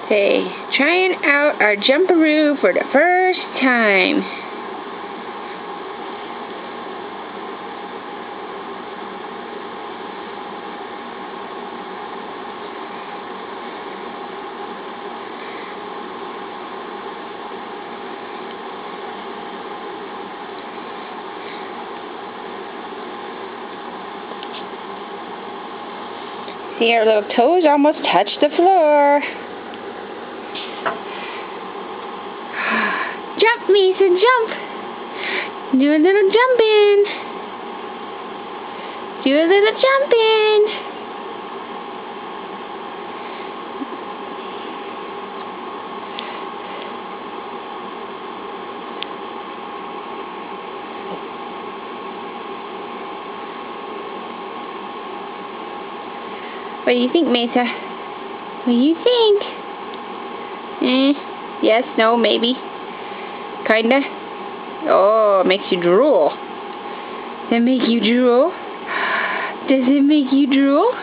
Say, trying out our jumperoo for the first time. See, our little toes almost touch the floor. Jump, Mason, jump! Do a little jumping. Do a little jumping. What do you think, Mesa? What do you think? Yes, no, maybe. Kinda. Oh, it makes you drool. Does it make you drool? Does it make you drool?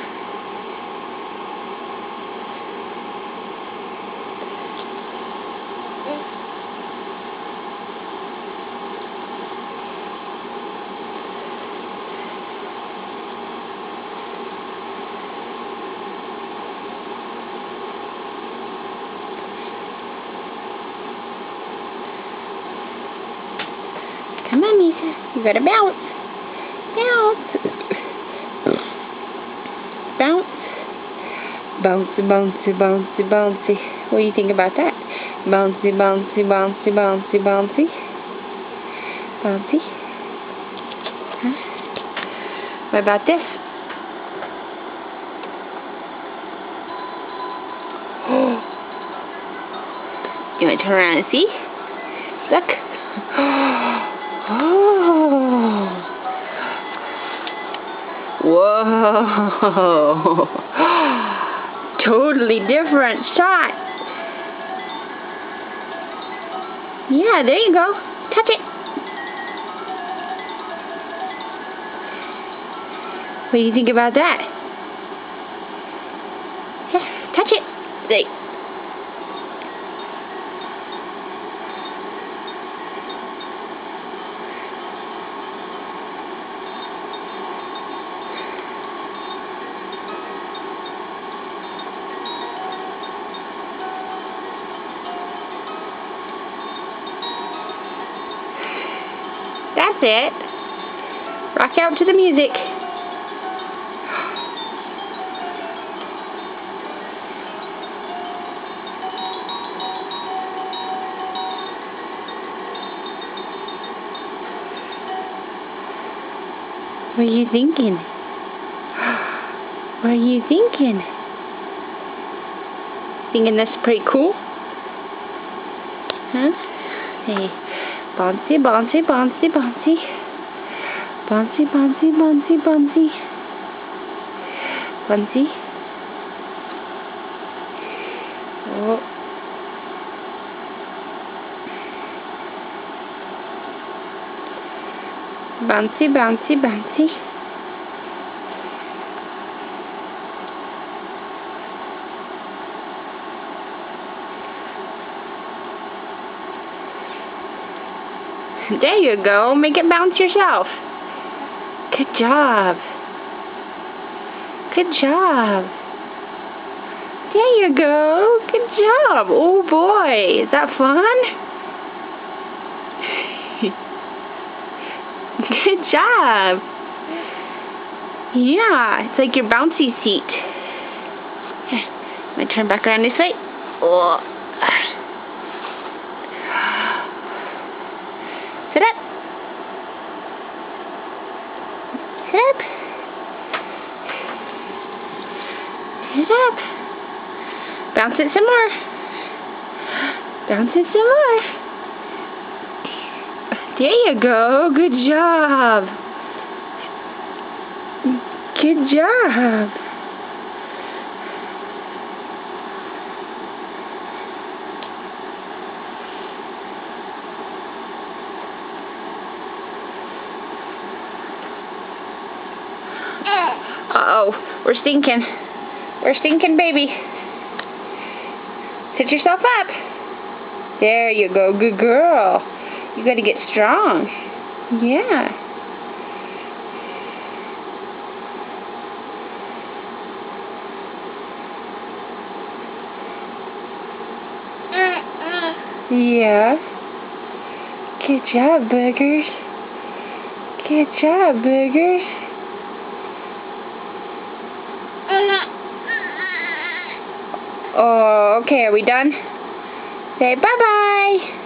Come on, Mesa. You gotta bounce. Bounce. Bounce. Bouncy, bouncy, bouncy, bouncy. What do you think about that? Bouncy, bouncy, bouncy, bouncy, bouncy. Bouncy. Huh? What about this? You want to turn around and see? Look. Oh. Whoa. Totally different shot. Yeah, there you go. Touch it. What do you think about that? Yeah, touch it. There. That's it. Rock out to the music. What are you thinking? What are you thinking? Thinking that's pretty cool? Huh? Hey. Bouncy, bouncy, bouncy, bouncy. Bouncy, bouncy, bouncy, bouncy. Bouncy. Oh. Bouncy, bouncy, bouncy. There you go. Make it bounce yourself. Good job. Good job. There you go. Good job. Oh boy. Is that fun? Good job. Yeah. It's like your bouncy seat. Here. I'm going to turn back around this way. Oh. Sit up. Sit up. Sit up. Bounce it some more. Bounce it some more. There you go. Good job. Good job. Uh-oh, we're stinking. We're stinking, baby. Sit yourself up. There you go. Good girl. You got to get strong. Yeah. Yeah. Good job, Boogers. Good job, Boogers. Oh, okay. Are we done? Say bye-bye.